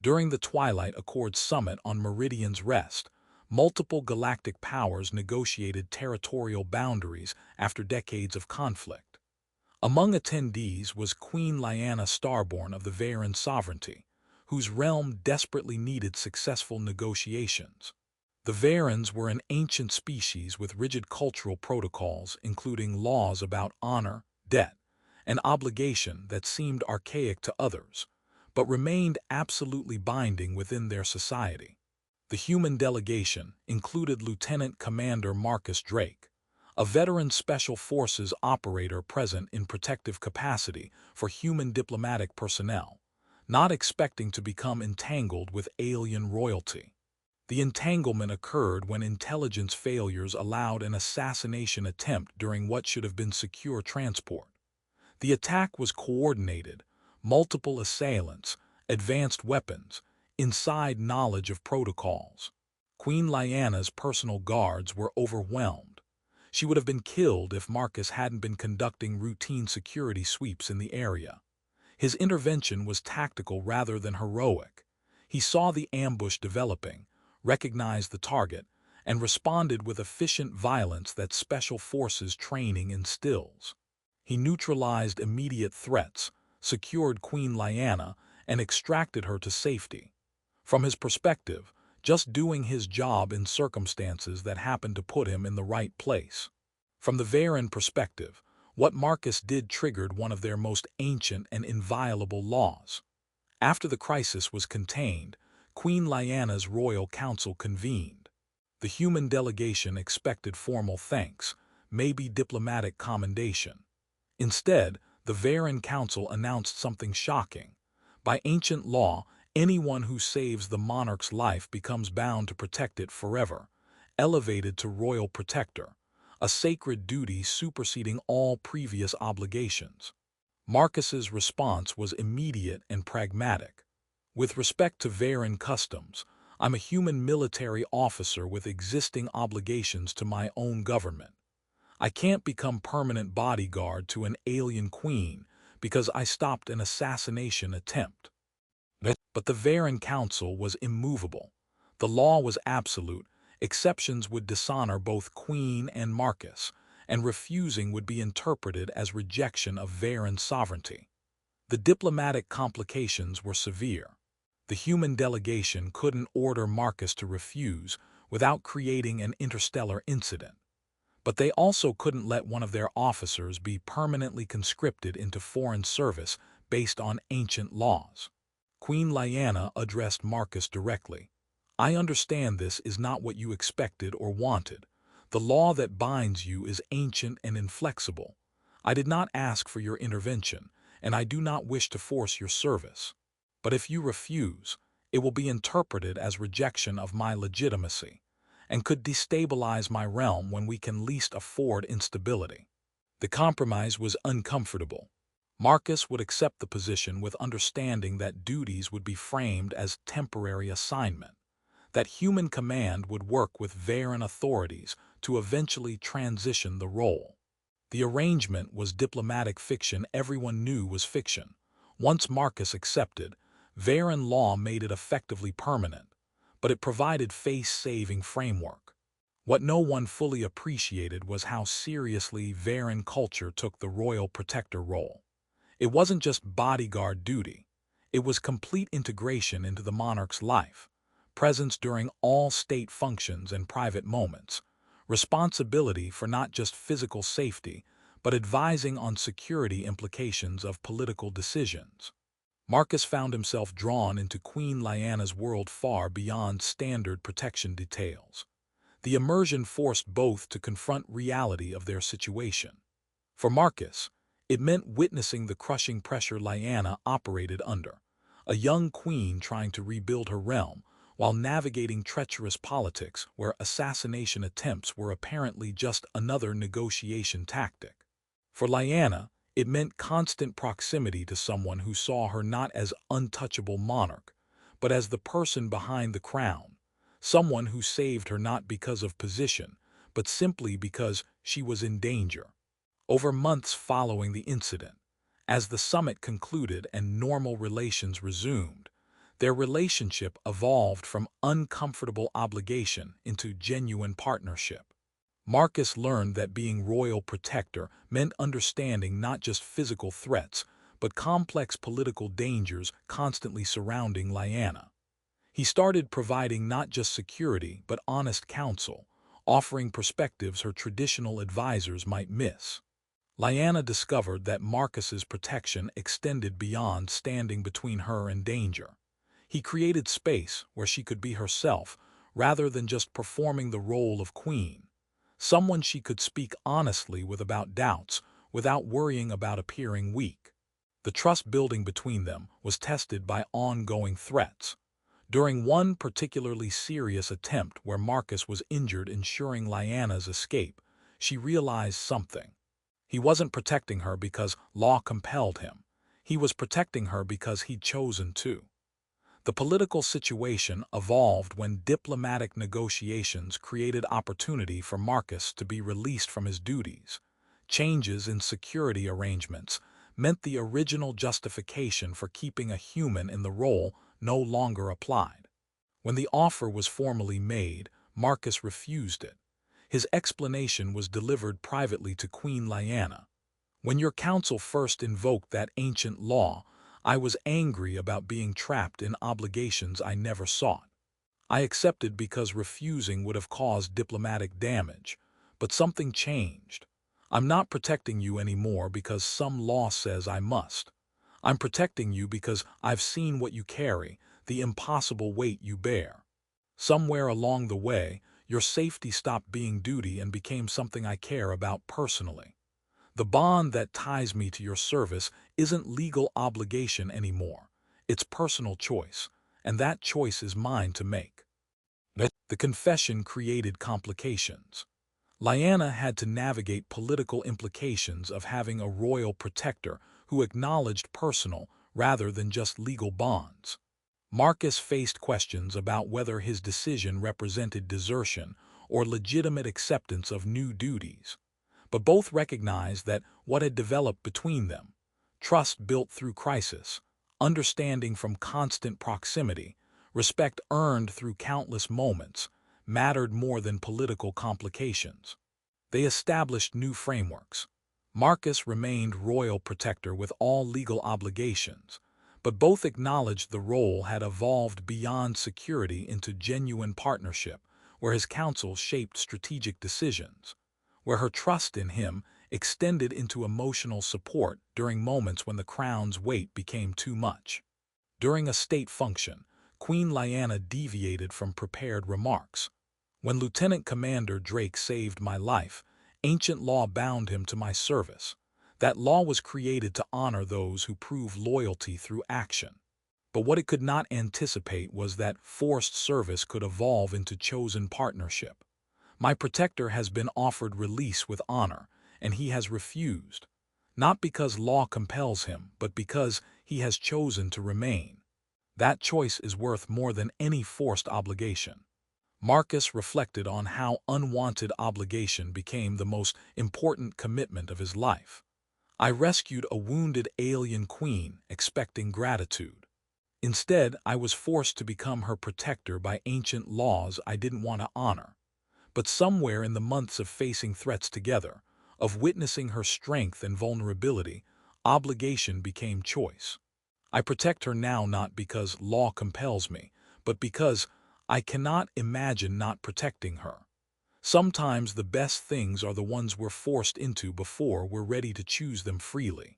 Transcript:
During the Twilight Accords Summit on Meridian's Rest, multiple galactic powers negotiated territorial boundaries after decades of conflict. Among attendees was Queen Lyanna Starborn of the Veyran Sovereignty, whose realm desperately needed successful negotiations. The Veyrans were an ancient species with rigid cultural protocols, including laws about honor, debt, and obligation that seemed archaic to others, but remained absolutely binding within their society. The human delegation included Lieutenant Commander Marcus Drake, a veteran Special Forces operator present in protective capacity for human diplomatic personnel, not expecting to become entangled with alien royalty. The entanglement occurred when intelligence failures allowed an assassination attempt during what should have been secure transport. The attack was coordinated, multiple assailants, advanced weapons, inside knowledge of protocols. Queen Lyanna's personal guards were overwhelmed. She would have been killed if Marcus hadn't been conducting routine security sweeps in the area. His intervention was tactical rather than heroic. He saw the ambush developing, recognized the target, and responded with efficient violence that Special Forces training instills. He neutralized immediate threats, secured Queen Lyanna, and extracted her to safety. From his perspective, just doing his job in circumstances that happened to put him in the right place. From the Veyran perspective, what Marcus did triggered one of their most ancient and inviolable laws. After the crisis was contained, Queen Lyanna's royal council convened. The human delegation expected formal thanks, maybe diplomatic commendation. Instead, the Veyran Council announced something shocking. By ancient law, anyone who saves the monarch's life becomes bound to protect it forever, elevated to royal protector, a sacred duty superseding all previous obligations. Marcus's response was immediate and pragmatic. With respect to Veyran customs, I'm a human military officer with existing obligations to my own government. I can't become permanent bodyguard to an alien queen because I stopped an assassination attempt. But the Veyran Council was immovable. The law was absolute, exceptions would dishonor both Queen and Marcus, and refusing would be interpreted as rejection of Veyran sovereignty. The diplomatic complications were severe. The human delegation couldn't order Marcus to refuse without creating an interstellar incident. But they also couldn't let one of their officers be permanently conscripted into foreign service based on ancient laws. Queen Lyanna addressed Marcus directly. I understand this is not what you expected or wanted. The law that binds you is ancient and inflexible. I did not ask for your intervention, and I do not wish to force your service. But if you refuse, it will be interpreted as rejection of my legitimacy, and could destabilize my realm when we can least afford instability. The compromise was uncomfortable. Marcus would accept the position with understanding that duties would be framed as temporary assignment, that human command would work with Veyran authorities to eventually transition the role. The arrangement was diplomatic fiction everyone knew was fiction. Once Marcus accepted, Veyran law made it effectively permanent, but it provided face-saving framework. What no one fully appreciated was how seriously Veyran culture took the royal protector role. It wasn't just bodyguard duty. It was complete integration into the monarch's life, presence during all state functions and private moments, responsibility for not just physical safety, but advising on security implications of political decisions. Marcus found himself drawn into Queen Lyanna's world far beyond standard protection details. The immersion forced both to confront reality of their situation. For Marcus, it meant witnessing the crushing pressure Lyanna operated under, a young queen trying to rebuild her realm while navigating treacherous politics where assassination attempts were apparently just another negotiation tactic. For Lyanna, it meant constant proximity to someone who saw her not as untouchable monarch, but as the person behind the crown, someone who saved her not because of position, but simply because she was in danger. Over months following the incident, as the summit concluded and normal relations resumed, Their relationship evolved from uncomfortable obligation into genuine partnership. Marcus learned that being royal protector meant understanding not just physical threats, but complex political dangers constantly surrounding Lyanna. He started providing not just security but honest counsel, offering perspectives her traditional advisors might miss. Lyanna discovered that Marcus's protection extended beyond standing between her and danger. He created space where she could be herself rather than just performing the role of queen, someone she could speak honestly with about doubts without worrying about appearing weak. The trust building between them was tested by ongoing threats. During one particularly serious attempt where Marcus was injured ensuring Lyanna's escape, she realized something. He wasn't protecting her because law compelled him. He was protecting her because he'd chosen to. The political situation evolved when diplomatic negotiations created opportunity for Marcus to be released from his duties. Changes in security arrangements meant the original justification for keeping a human in the role no longer applied. When the offer was formally made, Marcus refused it. His explanation was delivered privately to Queen Lyanna. When your counsel first invoked that ancient law, I was angry about being trapped in obligations I never sought. I accepted because refusing would have caused diplomatic damage, but something changed. I'm not protecting you anymore because some law says I must. I'm protecting you because I've seen what you carry, the impossible weight you bear. Somewhere along the way, your safety stopped being duty and became something I care about personally. The bond that ties me to your service isn't legal obligation anymore. It's personal choice, and that choice is mine to make. The confession created complications. Lyanna had to navigate political implications of having a royal protector who acknowledged personal rather than just legal bonds. Marcus faced questions about whether his decision represented desertion or legitimate acceptance of new duties. But both recognized that what had developed between them, trust built through crisis, understanding from constant proximity, respect earned through countless moments, mattered more than political complications. They established new frameworks. Marcus remained royal protector with all legal obligations, but both acknowledged the role had evolved beyond security into genuine partnership, where his counsel shaped strategic decisions, where her trust in him extended into emotional support during moments when the crown's weight became too much. During a state function, Queen Lyanna deviated from prepared remarks. When Lieutenant Commander Drake saved my life, ancient law bound him to my service. That law was created to honor those who prove loyalty through action. But what it could not anticipate was that forced service could evolve into chosen partnership. My protector has been offered release with honor, and he has refused. Not because law compels him, but because he has chosen to remain. That choice is worth more than any forced obligation. Marcus reflected on how unwanted obligation became the most important commitment of his life. I rescued a wounded alien queen expecting gratitude. Instead, I was forced to become her protector by ancient laws I didn't want to honor. But somewhere in the months of facing threats together, of witnessing her strength and vulnerability, obligation became choice. I protect her now not because law compels me, but because I cannot imagine not protecting her. Sometimes the best things are the ones we're forced into before we're ready to choose them freely.